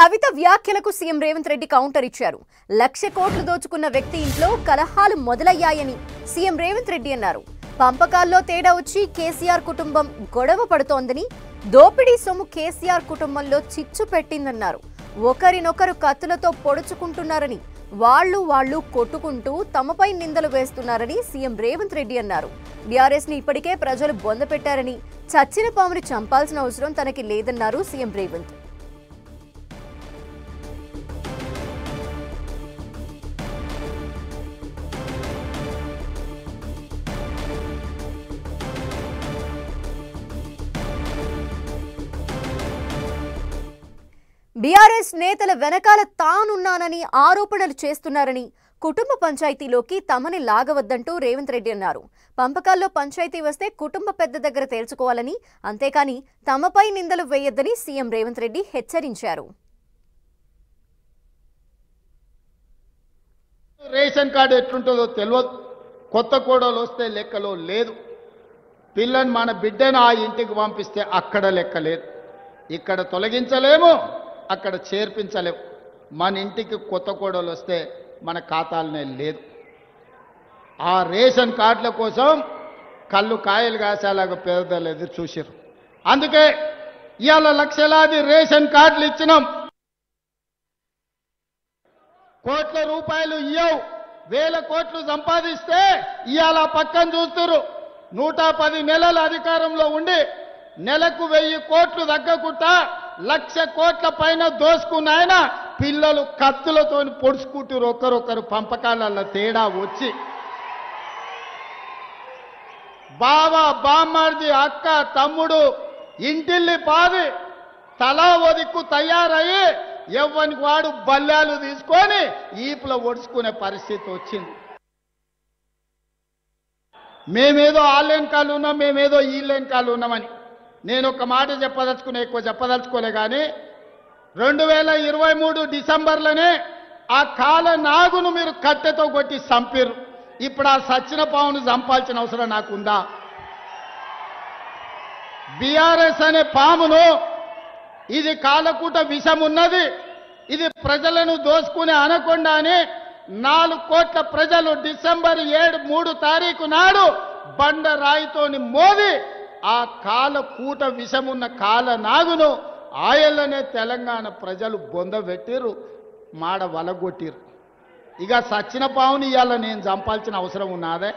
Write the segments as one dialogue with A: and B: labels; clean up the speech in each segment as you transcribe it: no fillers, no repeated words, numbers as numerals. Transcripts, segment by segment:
A: కవిత వ్యాఖ్యలకు CM Revanth Reddy counter ఇచ్చారు. 1,00,000 కోట్లు దోచుకున్న వ్యక్తి ఇంట్లో కలహాలు మొదలయ్యాయని సీఎం రేవంత్ రెడ్డి అన్నారు. పంపకాల్లో తేడా వచ్చి కేసీఆర్ కుటుంబం గొడవ పడుతోందని, దోపిడీ సొమ్ము కేసీఆర్ కుటుంబంలో చిచ్చు పెట్టిందన్నారు. ఒకరినొకరు కత్తులతో పొడుచుకుంటున్నారని, వాళ్ళు కొట్టుకుంటూ తమపై నిందలు వేస్తున్నారని సీఎం రేవంత్ రెడ్డి అన్నారు. బీఆర్ఎస్ ని ఇప్పటికే ప్రజలు బొందపెట్టారని, చచ్చిన పాముని చంపాల్సిన అవసరం తనకి లేదన్నారు సీఎం రేవంత్. బీఆర్ఎస్ నేతల వెనకాల తానున్నానని ఆరోపణలు చేస్తున్నారని, కుటుంబ పంచాయతీలోకి తమని లాగవద్దంటూ రేవంత్ రెడ్డి అన్నారు. పంపకాల్లో పంచాయతీ వస్తే కుటుంబ పెద్ద దగ్గర తేల్చుకోవాలని, అంతేకాని తమపై నిందలు వేయొద్దని సీఎం రేవంత్ రెడ్డి హెచ్చరించారు.
B: రేషన్ కార్డు ఎట్లుంటుందో తెలియదు. కొత్త కోడలు వస్తే లెక్కలో లేదు. పిల్లని మన బిడ్డను ఆ ఇంటికి పంపిస్తే అక్కడ లెక్క లేదు. ఇక్కడ తొలగించలేము, అక్కడ చేర్పించలేము. మన ఇంటికి కొత్త కోడలు వస్తే మన ఖాతాలనే లేదు. ఆ రేషన్ కార్డుల కోసం కళ్ళు కాయలు కాసేలాగా పేదలు ఎదురు చూసారు. అందుకే ఇవాళ లక్షలాది రేషన్ కార్డులు ఇచ్చినాం. కోట్ల రూపాయలు ఇయ్యవు, 1,000 కోట్లు సంపాదిస్తే ఇవాళ పక్కన చూస్తున్నారు. 110 నెలల అధికారంలో ఉండి నెలకు 1,000 కోట్లు తగ్గకుండా 1,00,000 కోట్ల పైన దోసుకున్న ఆయన పిల్లలు కత్తులతో పొడుచుకుంటారు. ఒకరొకరు పంపకాల తేడా వచ్చి బావ, బామ్మర్ది, అక్క, తమ్ముడు ఇంటిల్లి పాది తలా ఒదిక్కు తయారయ్యి ఎవ్వనికి వాడు బల్యాలు తీసుకొని ఈపులో ఒడుచుకునే పరిస్థితి వచ్చింది. మేమేదో ఆన్లైన్ కాలు ఉన్నాం, మేమేదో ఈ లైన్ కాలు ఉన్నామని నేను ఒక మాట చెప్పదలుచుకునే, ఎక్కువ చెప్పదలుచుకోలే. కానీ 2023 డిసెంబర్లోనే ఆ కాల నాగును మీరు కట్టెతో కొట్టి చంపిరు. ఇప్పుడు ఆ సచ్చిన పావును చంపాల్సిన అవసరం నాకుందా? బీఆర్ఎస్ అనే పామును, ఇది కాలకూట విషం ఉన్నది, ఇది ప్రజలను దోసుకునే అనకొండ అని 4 కోట్ల ప్రజలు డిసెంబర్ 3 తారీఖు నాడు బండరాయితోని మోది ఆ కాలకూట విషమున్న కాల నాగును ఆయల్లనే తెలంగాణ ప్రజలు బొందబెట్టిరు, మాడ వలగొట్టిరు. ఇక సచ్చిన పావుని ఇవాళ నేను చంపాల్సిన అవసరం ఉన్నదే?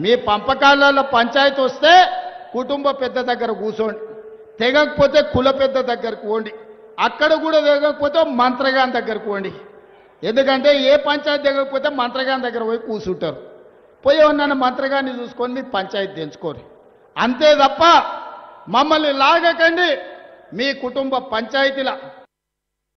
B: మీ పంపకాలలో పంచాయతీ వస్తే కుటుంబ పెద్ద దగ్గర కూర్చోండి, తెగకపోతే కుల పెద్ద దగ్గరకు పోండి, అక్కడ కూడా తెగకపోతే మంత్రగాని దగ్గరకు పోండి. ఎందుకంటే ఏ పంచాయతీ తెగకపోతే మంత్రగాని దగ్గర పోయి కూర్చుంటారు. పోయి నన్ను మంత్రగాన్ని చూసుకొని మీ పంచాయతీ తెంచుకోరు. అంతే తప్ప మమ్మల్ని లాగకండి. మీ కుటుంబ పంచాయతీల